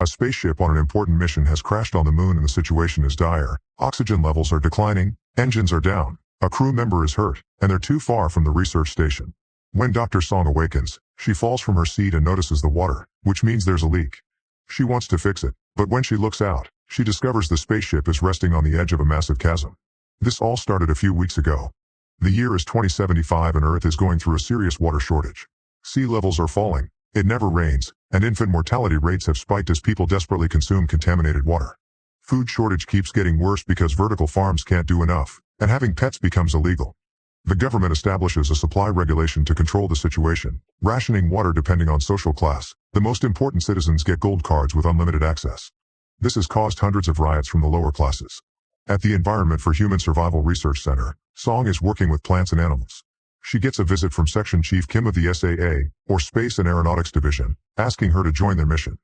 A spaceship on an important mission has crashed on the moon and the situation is dire. Oxygen levels are declining, engines are down, a crew member is hurt, and they're too far from the research station. When Dr. Song awakens, she falls from her seat and notices the water, which means there's a leak. She wants to fix it, but when she looks out, she discovers the spaceship is resting on the edge of a massive chasm. This all started a few weeks ago. The year is 2075 and Earth is going through a serious water shortage. Sea levels are falling, it never rains, and infant mortality rates have spiked as people desperately consume contaminated water. Food shortage keeps getting worse because vertical farms can't do enough, and having pets becomes illegal. The government establishes a supply regulation to control the situation, rationing water depending on social class. The most important citizens get gold cards with unlimited access. This has caused hundreds of riots from the lower classes. At the Environment for Human Survival Research Center, Song is working with plants and animals. She gets a visit from Section Chief Kim of the SAA, or Space and Aeronautics Division, asking her to join their mission.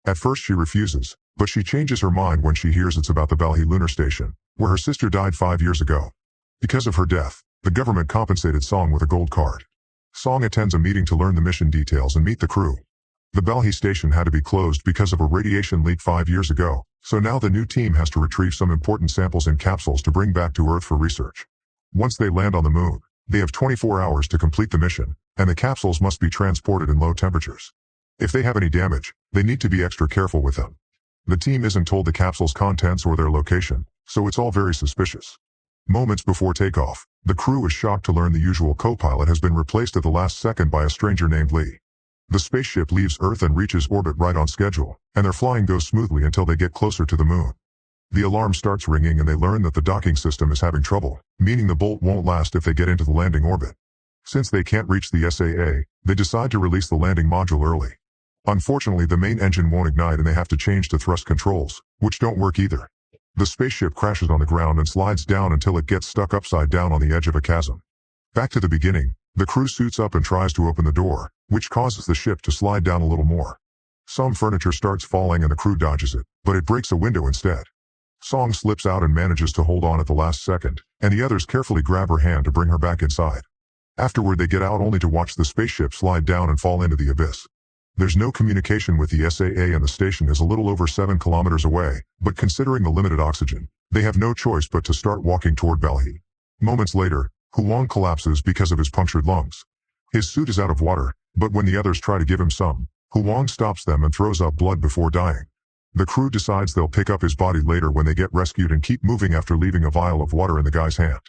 At first she refuses, but she changes her mind when she hears it's about the Balhi Lunar Station, where her sister died 5 years ago. Because of her death, the government compensated Song with a gold card. Song attends a meeting to learn the mission details and meet the crew. The Balhi station had to be closed because of a radiation leak 5 years ago, so now the new team has to retrieve some important samples in capsules to bring back to Earth for research. Once they land on the moon, they have 24 hours to complete the mission, and the capsules must be transported in low temperatures. If they have any damage, they need to be extra careful with them. The team isn't told the capsule's contents or their location, so it's all very suspicious. Moments before takeoff, the crew is shocked to learn the usual co-pilot has been replaced at the last second by a stranger named Lee. The spaceship leaves Earth and reaches orbit right on schedule, and their flying goes smoothly until they get closer to the moon. The alarm starts ringing and they learn that the docking system is having trouble, meaning the bolt won't last if they get into the landing orbit. Since they can't reach the SAA, they decide to release the landing module early. Unfortunately, the main engine won't ignite and they have to change to thrust controls, which don't work either. The spaceship crashes on the ground and slides down until it gets stuck upside down on the edge of a chasm. Back to the beginning, the crew suits up and tries to open the door, which causes the ship to slide down a little more. Some furniture starts falling and the crew dodges it, but it breaks a window instead. Song slips out and manages to hold on at the last second, and the others carefully grab her hand to bring her back inside. Afterward they get out only to watch the spaceship slide down and fall into the abyss. There's no communication with the SAA and the station is a little over 7 kilometers away, but considering the limited oxygen, they have no choice but to start walking toward Balhi. Moments later, Huang collapses because of his punctured lungs. His suit is out of water, but when the others try to give him some, Huang stops them and throws up blood before dying. The crew decides they'll pick up his body later when they get rescued and keep moving after leaving a vial of water in the guy's hand.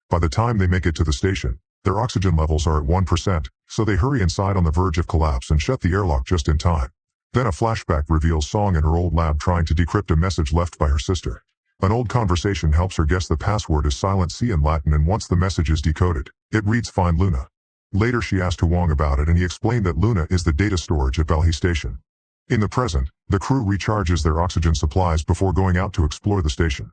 By the time they make it to the station, their oxygen levels are at 1%, so they hurry inside on the verge of collapse and shut the airlock just in time. Then a flashback reveals Song in her old lab trying to decrypt a message left by her sister. An old conversation helps her guess the password is silent C in Latin, and once the message is decoded, it reads "Find Luna." Later she asked Huang about it and he explained that Luna is the data storage at Balhi Station. In the present, the crew recharges their oxygen supplies before going out to explore the station.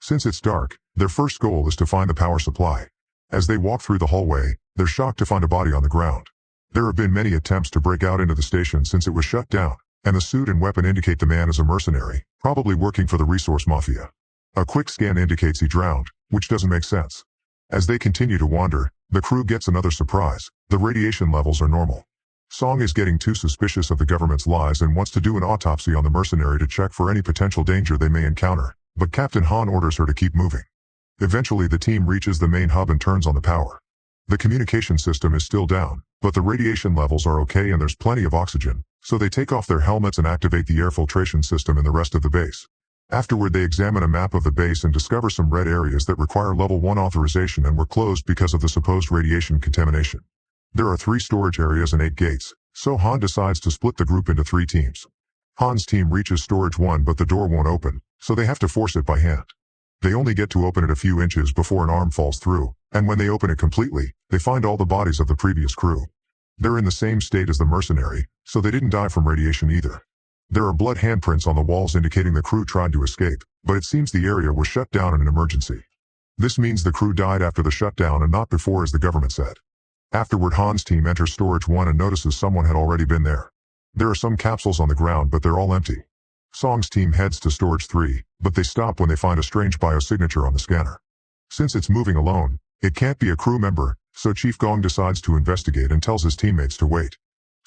Since it's dark, their first goal is to find the power supply. As they walk through the hallway, they're shocked to find a body on the ground. There have been many attempts to break out into the station since it was shut down, and the suit and weapon indicate the man is a mercenary, probably working for the resource mafia. A quick scan indicates he drowned, which doesn't make sense. As they continue to wander, the crew gets another surprise. The radiation levels are normal. Song is getting too suspicious of the government's lies and wants to do an autopsy on the mercenary to check for any potential danger they may encounter, but Captain Han orders her to keep moving. Eventually the team reaches the main hub and turns on the power. The communication system is still down, but the radiation levels are okay and there's plenty of oxygen, so they take off their helmets and activate the air filtration system in the rest of the base. Afterward they examine a map of the base and discover some red areas that require level 1 authorization and were closed because of the supposed radiation contamination. There are 3 storage areas and 8 gates, so Han decides to split the group into 3 teams. Han's team reaches storage 1 but the door won't open, so they have to force it by hand. They only get to open it a few inches before an arm falls through, and when they open it completely, they find all the bodies of the previous crew. They're in the same state as the mercenary, so they didn't die from radiation either. There are blood handprints on the walls indicating the crew tried to escape, but it seems the area was shut down in an emergency. This means the crew died after the shutdown and not before, as the government said. Afterward, Han's team enters storage 1 and notices someone had already been there. There are some capsules on the ground but they're all empty. Song's team heads to storage 3, but they stop when they find a strange biosignature on the scanner. Since it's moving alone, it can't be a crew member, so Chief Gong decides to investigate and tells his teammates to wait.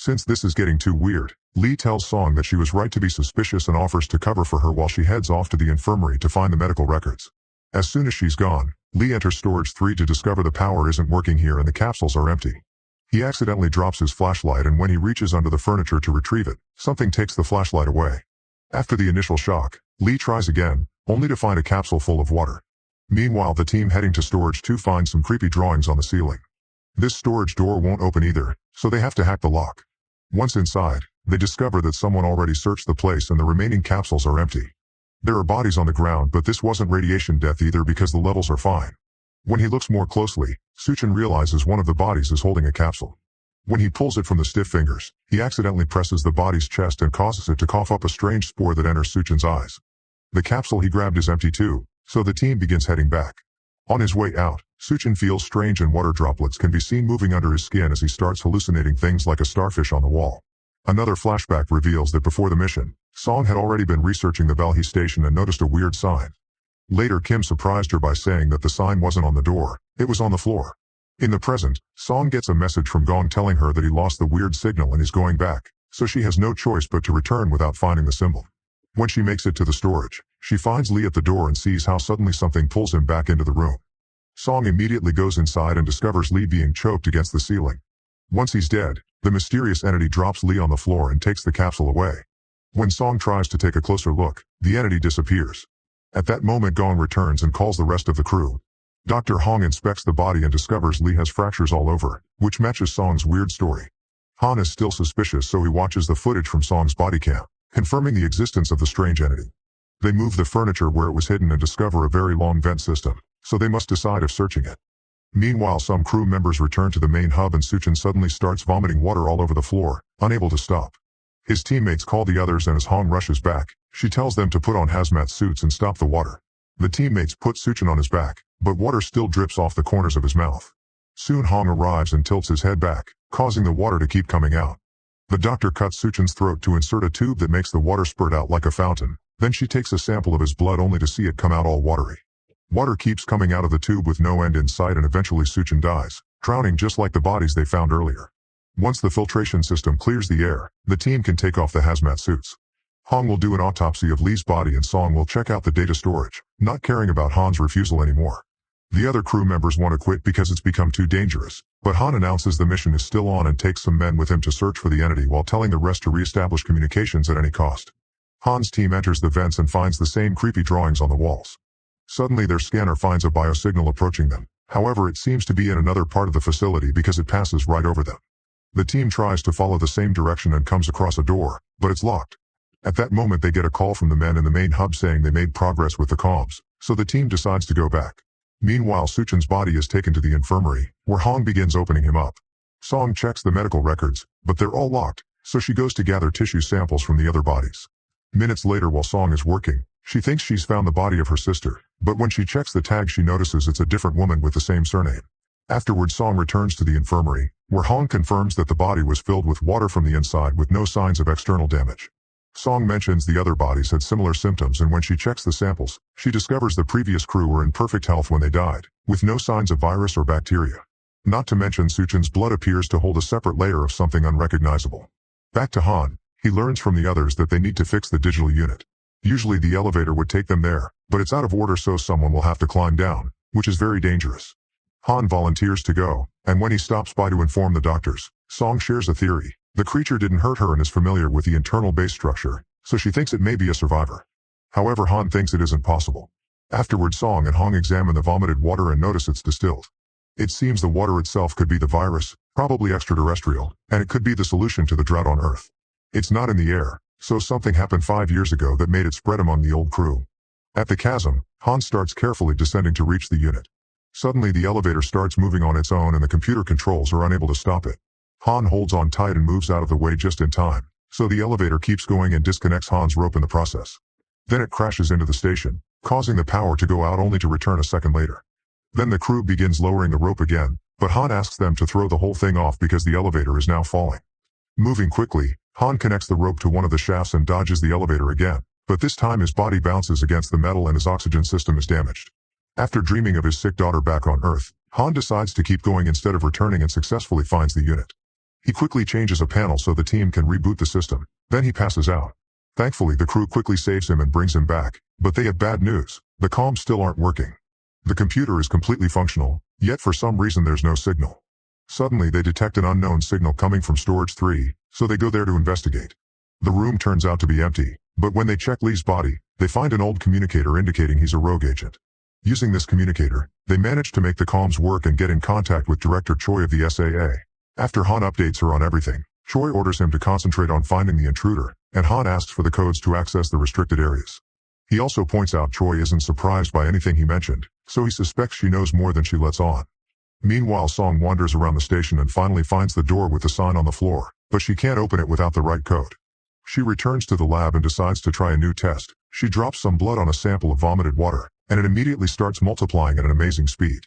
Since this is getting too weird, Lee tells Song that she was right to be suspicious and offers to cover for her while she heads off to the infirmary to find the medical records. As soon as she's gone, Lee enters Storage 3 to discover the power isn't working here and the capsules are empty. He accidentally drops his flashlight, and when he reaches under the furniture to retrieve it, something takes the flashlight away. After the initial shock, Lee tries again, only to find a capsule full of water. Meanwhile, the team heading to Storage 2 finds some creepy drawings on the ceiling. This storage door won't open either, so they have to hack the lock. Once inside, they discover that someone already searched the place and the remaining capsules are empty. There are bodies on the ground, but this wasn't radiation death either because the levels are fine. When he looks more closely, Suchin realizes one of the bodies is holding a capsule. When he pulls it from the stiff fingers, he accidentally presses the body's chest and causes it to cough up a strange spore that enters Suchin's eyes. The capsule he grabbed is empty too, so the team begins heading back. On his way out, Suchin feels strange and water droplets can be seen moving under his skin as he starts hallucinating things like a starfish on the wall. Another flashback reveals that before the mission, Song had already been researching the Valhalla station and noticed a weird sign. Later, Kim surprised her by saying that the sign wasn't on the door, it was on the floor. In the present, Song gets a message from Gong telling her that he lost the weird signal and is going back, so she has no choice but to return without finding the symbol. When she makes it to the storage, she finds Lee at the door and sees how suddenly something pulls him back into the room. Song immediately goes inside and discovers Lee being choked against the ceiling. Once he's dead, the mysterious entity drops Lee on the floor and takes the capsule away. When Song tries to take a closer look, the entity disappears. At that moment, Gong returns and calls the rest of the crew. Dr. Hong inspects the body and discovers Lee has fractures all over, which matches Song's weird story. Han is still suspicious, so he watches the footage from Song's body cam, confirming the existence of the strange entity. They move the furniture where it was hidden and discover a very long vent system, so they must decide if searching it. Meanwhile, some crew members return to the main hub and Suchin suddenly starts vomiting water all over the floor, unable to stop. His teammates call the others, and as Hong rushes back, she tells them to put on hazmat suits and stop the water. The teammates put Suchin on his back, but water still drips off the corners of his mouth. Soon Hong arrives and tilts his head back, causing the water to keep coming out. The doctor cuts Suchin's throat to insert a tube that makes the water spurt out like a fountain. Then she takes a sample of his blood only to see it come out all watery. Water keeps coming out of the tube with no end in sight, and eventually Suchin dies, drowning just like the bodies they found earlier. Once the filtration system clears the air, the team can take off the hazmat suits. Hong will do an autopsy of Lee's body and Song will check out the data storage, not caring about Han's refusal anymore. The other crew members want to quit because it's become too dangerous, but Han announces the mission is still on and takes some men with him to search for the entity while telling the rest to re-establish communications at any cost. Han's team enters the vents and finds the same creepy drawings on the walls. Suddenly their scanner finds a biosignal approaching them, however it seems to be in another part of the facility because it passes right over them. The team tries to follow the same direction and comes across a door, but it's locked. At that moment they get a call from the men in the main hub saying they made progress with the comms, so the team decides to go back. Meanwhile, Suchin's body is taken to the infirmary, where Hong begins opening him up. Song checks the medical records, but they're all locked, so she goes to gather tissue samples from the other bodies. Minutes later, while Song is working, she thinks she's found the body of her sister, but when she checks the tag she notices it's a different woman with the same surname. Afterward, Song returns to the infirmary, where Hong confirms that the body was filled with water from the inside with no signs of external damage. Song mentions the other bodies had similar symptoms, and when she checks the samples, she discovers the previous crew were in perfect health when they died, with no signs of virus or bacteria. Not to mention Suchin's blood appears to hold a separate layer of something unrecognizable. Back to Han, he learns from the others that they need to fix the digital unit. Usually the elevator would take them there, but it's out of order, so someone will have to climb down, which is very dangerous. Han volunteers to go, and when he stops by to inform the doctors, Song shares a theory. The creature didn't hurt her and is familiar with the internal base structure, so she thinks it may be a survivor. However, Han thinks it isn't possible. Afterward, Song and Hong examine the vomited water and notice it's distilled. It seems the water itself could be the virus, probably extraterrestrial, and it could be the solution to the drought on Earth. It's not in the air, so something happened 5 years ago that made it spread among the old crew. At the chasm, Han starts carefully descending to reach the unit. Suddenly the elevator starts moving on its own and the computer controls are unable to stop it. Han holds on tight and moves out of the way just in time, so the elevator keeps going and disconnects Han's rope in the process. Then it crashes into the station, causing the power to go out only to return a second later. Then the crew begins lowering the rope again, but Han asks them to throw the whole thing off because the elevator is now falling. Moving quickly, Han connects the rope to one of the shafts and dodges the elevator again, but this time his body bounces against the metal and his oxygen system is damaged. After dreaming of his sick daughter back on Earth, Han decides to keep going instead of returning and successfully finds the unit. He quickly changes a panel so the team can reboot the system. Then he passes out. Thankfully, the crew quickly saves him and brings him back, but they have bad news. The comms still aren't working. The computer is completely functional, yet for some reason there's no signal. Suddenly they detect an unknown signal coming from Storage 3, so they go there to investigate. The room turns out to be empty, but when they check Lee's body, they find an old communicator indicating he's a rogue agent. Using this communicator, they manage to make the comms work and get in contact with Director Choi of the SAA. After Han updates her on everything, Choi orders him to concentrate on finding the intruder, and Han asks for the codes to access the restricted areas. He also points out Choi isn't surprised by anything he mentioned, so he suspects she knows more than she lets on. Meanwhile, Song wanders around the station and finally finds the door with the sign on the floor, but she can't open it without the right code. She returns to the lab and decides to try a new test. She drops some blood on a sample of vomited water, and it immediately starts multiplying at an amazing speed.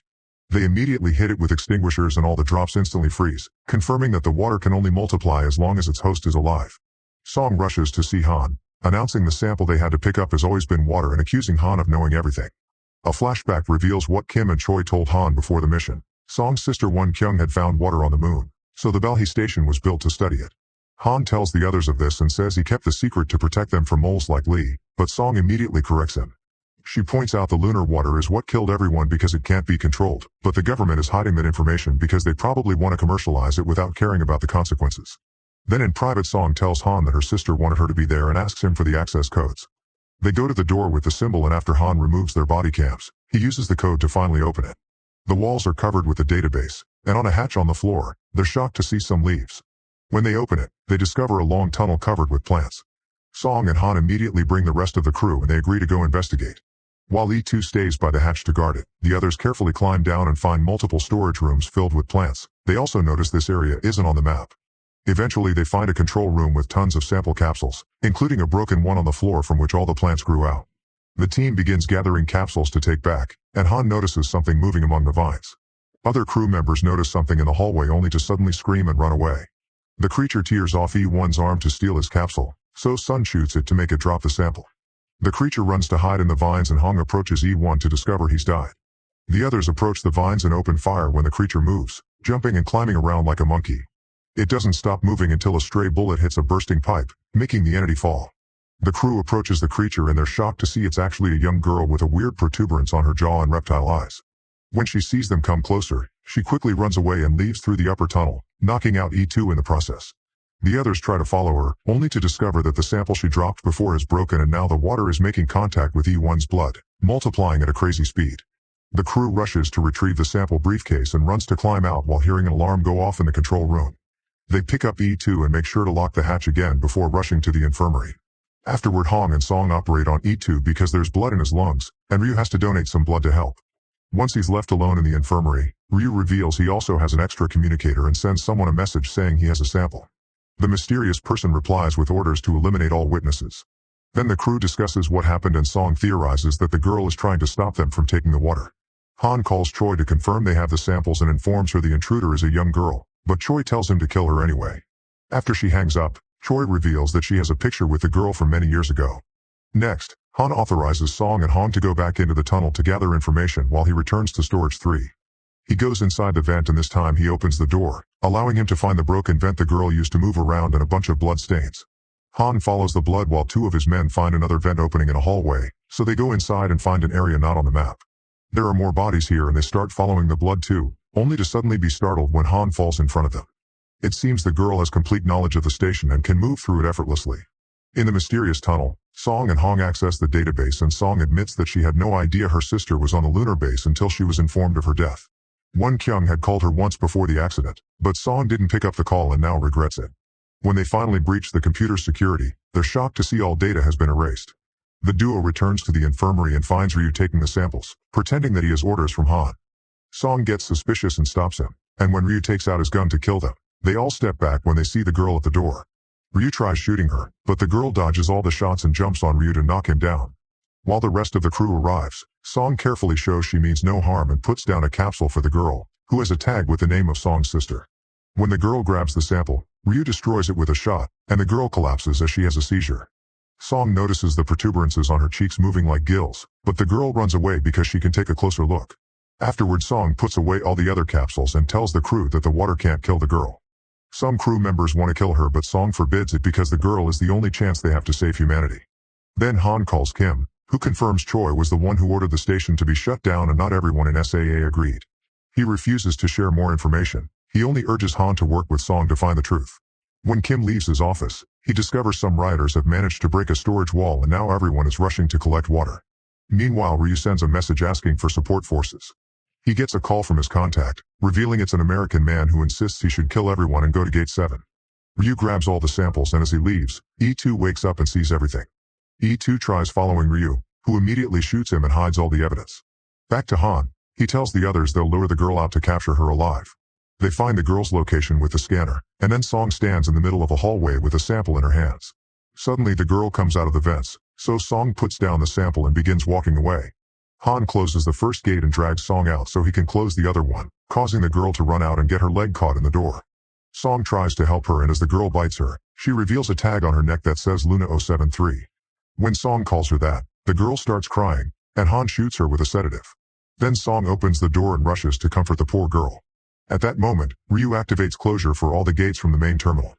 They immediately hit it with extinguishers and all the drops instantly freeze, confirming that the water can only multiply as long as its host is alive. Song rushes to see Han, announcing the sample they had to pick up has always been water and accusing Han of knowing everything. A flashback reveals what Kim and Choi told Han before the mission. Song's sister Won Kyung had found water on the moon, so the Belhe station was built to study it. Han tells the others of this and says he kept the secret to protect them from moles like Lee, but Song immediately corrects him. She points out the lunar water is what killed everyone because it can't be controlled, but the government is hiding that information because they probably want to commercialize it without caring about the consequences. Then in private, Song tells Han that her sister wanted her to be there and asks him for the access codes. They go to the door with the symbol, and after Han removes their body cams, he uses the code to finally open it. The walls are covered with the database, and on a hatch on the floor, they're shocked to see some leaves. When they open it, they discover a long tunnel covered with plants. Song and Han immediately bring the rest of the crew and they agree to go investigate. While E2 stays by the hatch to guard it, the others carefully climb down and find multiple storage rooms filled with plants. They also notice this area isn't on the map. Eventually they find a control room with tons of sample capsules, including a broken one on the floor from which all the plants grew out. The team begins gathering capsules to take back, and Han notices something moving among the vines. Other crew members notice something in the hallway only to suddenly scream and run away. The creature tears off E1's arm to steal his capsule, so Sun shoots it to make it drop the sample. The creature runs to hide in the vines and Hong approaches E1 to discover he's died. The others approach the vines and open fire when the creature moves, jumping and climbing around like a monkey. It doesn't stop moving until a stray bullet hits a bursting pipe, making the entity fall. The crew approaches the creature and they're shocked to see it's actually a young girl with a weird protuberance on her jaw and reptile eyes. When she sees them come closer, she quickly runs away and leaves through the upper tunnel, knocking out E2 in the process. The others try to follow her, only to discover that the sample she dropped before is broken and now the water is making contact with E1's blood, multiplying at a crazy speed. The crew rushes to retrieve the sample briefcase and runs to climb out while hearing an alarm go off in the control room. They pick up E2 and make sure to lock the hatch again before rushing to the infirmary. Afterward, Hong and Song operate on E2 because there's blood in his lungs, and Ryu has to donate some blood to help. Once he's left alone in the infirmary, Ryu reveals he also has an extra communicator and sends someone a message saying he has a sample. The mysterious person replies with orders to eliminate all witnesses. Then the crew discusses what happened and Song theorizes that the girl is trying to stop them from taking the water. Han calls Choi to confirm they have the samples and informs her the intruder is a young girl, but Choi tells him to kill her anyway. After she hangs up, Choi reveals that she has a picture with the girl from many years ago. Next, Han authorizes Song and Hong to go back into the tunnel to gather information while he returns to Storage 3. He goes inside the vent and this time he opens the door, allowing him to find the broken vent the girl used to move around and a bunch of blood stains. Han follows the blood while two of his men find another vent opening in a hallway, so they go inside and find an area not on the map. There are more bodies here and they start following the blood too, only to suddenly be startled when Han falls in front of them. It seems the girl has complete knowledge of the station and can move through it effortlessly. In the mysterious tunnel, Song and Hong access the database and Song admits that she had no idea her sister was on the lunar base until she was informed of her death. Won Kyung had called her once before the accident, but Song didn't pick up the call and now regrets it. When they finally breach the computer's security, they're shocked to see all data has been erased. The duo returns to the infirmary and finds Ryu taking the samples, pretending that he has orders from Han. Song gets suspicious and stops him, and when Ryu takes out his gun to kill them, they all step back when they see the girl at the door. Ryu tries shooting her, but the girl dodges all the shots and jumps on Ryu to knock him down. While the rest of the crew arrives, Song carefully shows she means no harm and puts down a capsule for the girl, who has a tag with the name of Song's sister. When the girl grabs the sample, Ryu destroys it with a shot, and the girl collapses as she has a seizure. Song notices the protuberances on her cheeks moving like gills, but the girl runs away because she can take a closer look. Afterward, Song puts away all the other capsules and tells the crew that the water can't kill the girl. Some crew members want to kill her, but Song forbids it because the girl is the only chance they have to save humanity. Then Han calls Kim, who confirms Choi was the one who ordered the station to be shut down, and not everyone in SAA agreed. He refuses to share more information. He only urges Han to work with Song to find the truth. When Kim leaves his office, he discovers some rioters have managed to break a storage wall, and now everyone is rushing to collect water. Meanwhile, Ryu sends a message asking for support forces. He gets a call from his contact, revealing it's an American man who insists he should kill everyone and go to Gate 7. Ryu grabs all the samples, and as he leaves, E2 wakes up and sees everything. E2 tries following Ryu, who immediately shoots him and hides all the evidence. Back to Han, he tells the others they'll lure the girl out to capture her alive. They find the girl's location with the scanner, and then Song stands in the middle of a hallway with a sample in her hands. Suddenly the girl comes out of the vents, so Song puts down the sample and begins walking away. Han closes the first gate and drags Song out so he can close the other one, causing the girl to run out and get her leg caught in the door. Song tries to help her, and as the girl bites her, she reveals a tag on her neck that says Luna 073. When Song calls her that, the girl starts crying, and Han shoots her with a sedative. Then Song opens the door and rushes to comfort the poor girl. At that moment, Ryu activates closure for all the gates from the main terminal.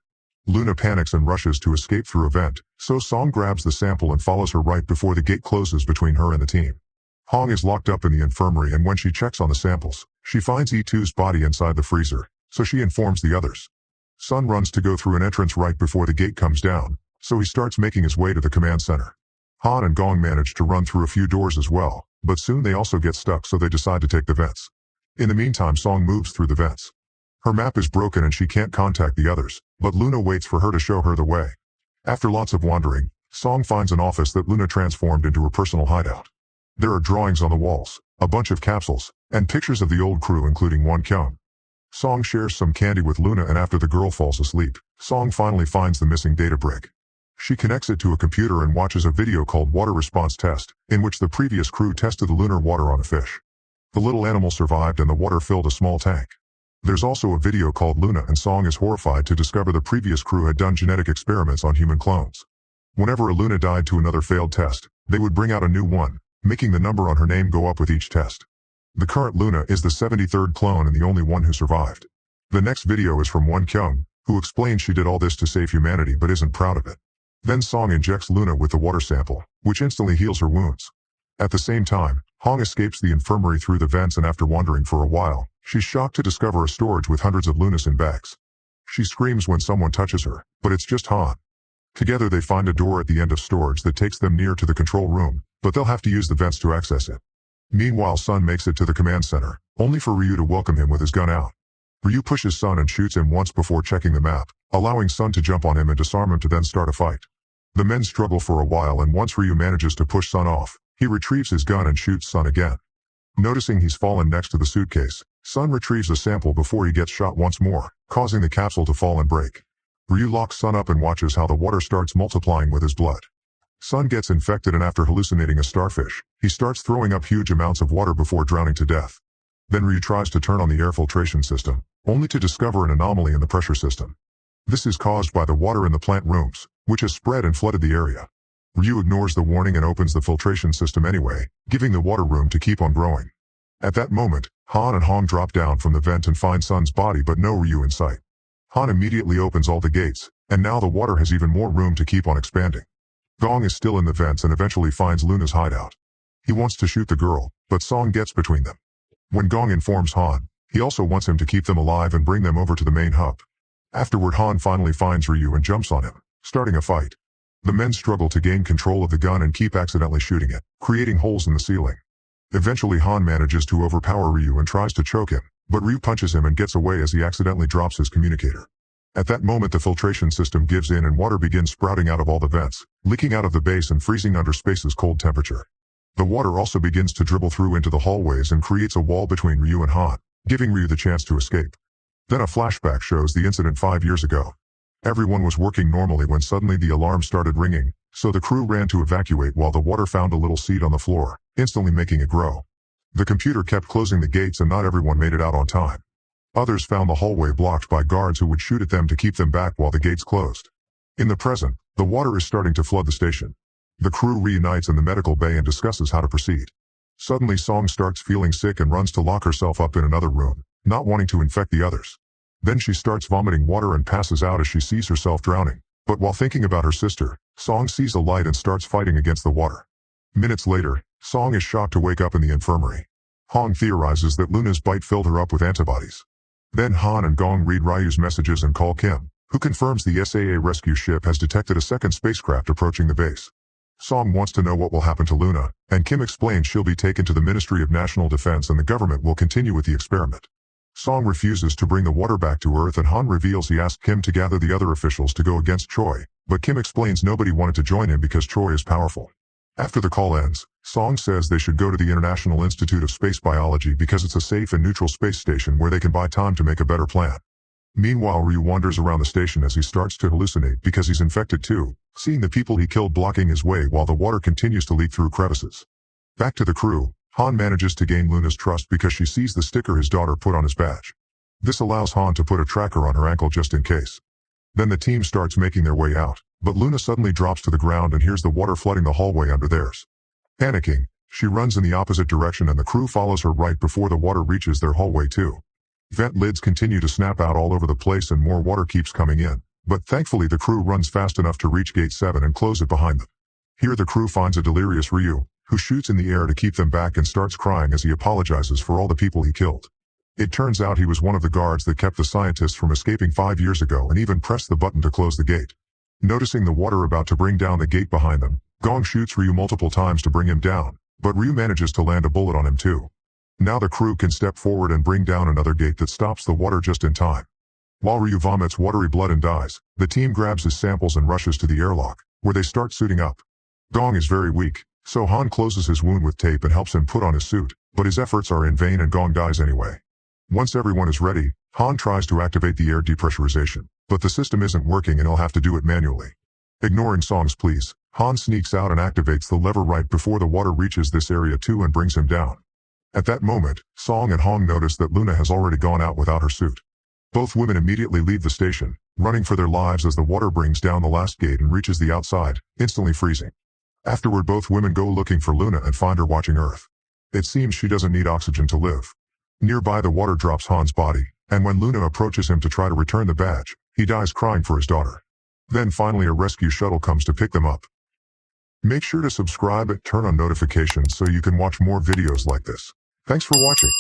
Luna panics and rushes to escape through a vent, so Song grabs the sample and follows her right before the gate closes between her and the team. Hong is locked up in the infirmary, and when she checks on the samples, she finds E2's body inside the freezer, so she informs the others. Sun runs to go through an entrance right before the gate comes down, so he starts making his way to the command center. Han and Gong manage to run through a few doors as well, but soon they also get stuck, so they decide to take the vents. In the meantime, Song moves through the vents. Her map is broken and she can't contact the others, but Luna waits for her to show her the way. After lots of wandering, Song finds an office that Luna transformed into her personal hideout. There are drawings on the walls, a bunch of capsules, and pictures of the old crew including Won Kyung. Song shares some candy with Luna, and after the girl falls asleep, Song finally finds the missing data brick. She connects it to a computer and watches a video called Water Response Test, in which the previous crew tested the lunar water on a fish. The little animal survived and the water filled a small tank. There's also a video called Luna, and Song is horrified to discover the previous crew had done genetic experiments on human clones. Whenever a Luna died to another failed test, they would bring out a new one, making the number on her name go up with each test. The current Luna is the 73rd clone and the only one who survived. The next video is from Won Kyung, who explains she did all this to save humanity but isn't proud of it. Then Song injects Luna with the water sample, which instantly heals her wounds. At the same time, Hong escapes the infirmary through the vents, and after wandering for a while, she's shocked to discover a storage with hundreds of Lunas in bags. She screams when someone touches her, but it's just Han. Together they find a door at the end of storage that takes them near to the control room, but they'll have to use the vents to access it. Meanwhile, Sun makes it to the command center, only for Ryu to welcome him with his gun out. Ryu pushes Sun and shoots him once before checking the map, allowing Sun to jump on him and disarm him to then start a fight. The men struggle for a while, and once Ryu manages to push Sun off, he retrieves his gun and shoots Sun again. Noticing he's fallen next to the suitcase, Sun retrieves a sample before he gets shot once more, causing the capsule to fall and break. Ryu locks Sun up and watches how the water starts multiplying with his blood. Sun gets infected, and after hallucinating a starfish, he starts throwing up huge amounts of water before drowning to death. Then Ryu tries to turn on the air filtration system, only to discover an anomaly in the pressure system. This is caused by the water in the plant rooms, which has spread and flooded the area. Ryu ignores the warning and opens the filtration system anyway, giving the water room to keep on growing. At that moment, Han and Hong drop down from the vent and find Sun's body but no Ryu in sight. Han immediately opens all the gates, and now the water has even more room to keep on expanding. Gong is still in the vents and eventually finds Luna's hideout. He wants to shoot the girl, but Song gets between them. When Gong informs Han, he also wants him to keep them alive and bring them over to the main hub. Afterward, Han finally finds Ryu and jumps on him, starting a fight. The men struggle to gain control of the gun and keep accidentally shooting it, creating holes in the ceiling. Eventually, Han manages to overpower Ryu and tries to choke him, but Ryu punches him and gets away as he accidentally drops his communicator. At that moment, the filtration system gives in and water begins sprouting out of all the vents, leaking out of the base and freezing under space's cold temperature. The water also begins to dribble through into the hallways and creates a wall between Ryu and Han, giving Ryu the chance to escape. Then a flashback shows the incident 5 years ago. Everyone was working normally when suddenly the alarm started ringing, so the crew ran to evacuate while the water found a little seed on the floor, instantly making it grow. The computer kept closing the gates and not everyone made it out on time. Others found the hallway blocked by guards who would shoot at them to keep them back while the gates closed. In the present, the water is starting to flood the station. The crew reunites in the medical bay and discusses how to proceed. Suddenly Song starts feeling sick and runs to lock herself up in another room, not wanting to infect the others. Then she starts vomiting water and passes out as she sees herself drowning. But while thinking about her sister, Song sees a light and starts fighting against the water. Minutes later, Song is shocked to wake up in the infirmary. Hong theorizes that Luna's bite filled her up with antibodies. Then Han and Gong read Ryu's messages and call Kim, who confirms the SAA rescue ship has detected a second spacecraft approaching the base. Song wants to know what will happen to Luna, and Kim explains she'll be taken to the Ministry of National Defense and the government will continue with the experiment. Song refuses to bring the water back to Earth and Han reveals he asked Kim to gather the other officials to go against Choi, but Kim explains nobody wanted to join him because Choi is powerful. After the call ends, Song says they should go to the International Institute of Space Biology because it's a safe and neutral space station where they can buy time to make a better plan. Meanwhile, Ryu wanders around the station as he starts to hallucinate because he's infected too, seeing the people he killed blocking his way while the water continues to leak through crevices. Back to the crew, Han manages to gain Luna's trust because she sees the sticker his daughter put on his badge. This allows Han to put a tracker on her ankle just in case. Then the team starts making their way out, but Luna suddenly drops to the ground and hears the water flooding the hallway under theirs. Panicking, she runs in the opposite direction and the crew follows her right before the water reaches their hallway too. Vent lids continue to snap out all over the place and more water keeps coming in, but thankfully the crew runs fast enough to reach Gate 7 and close it behind them. Here the crew finds a delirious Ryu, who shoots in the air to keep them back and starts crying as he apologizes for all the people he killed. It turns out he was one of the guards that kept the scientists from escaping 5 years ago and even pressed the button to close the gate. Noticing the water about to bring down the gate behind them, Gong shoots Ryu multiple times to bring him down, but Ryu manages to land a bullet on him too. Now the crew can step forward and bring down another gate that stops the water just in time. While Ryu vomits watery blood and dies, the team grabs his samples and rushes to the airlock, where they start suiting up. Gong is very weak, so Han closes his wound with tape and helps him put on his suit, but his efforts are in vain and Gong dies anyway. Once everyone is ready, Han tries to activate the air depressurization, but the system isn't working and he'll have to do it manually. Ignoring Song's pleas, Han sneaks out and activates the lever right before the water reaches this area too and brings him down. At that moment, Song and Hong notice that Luna has already gone out without her suit. Both women immediately leave the station, running for their lives as the water brings down the last gate and reaches the outside, instantly freezing. Afterward, both women go looking for Luna and find her watching Earth. It seems she doesn't need oxygen to live. Nearby, the water drops Han's body, and when Luna approaches him to try to return the badge, he dies crying for his daughter. Then finally a rescue shuttle comes to pick them up. Make sure to subscribe and turn on notifications so you can watch more videos like this. Thanks for watching.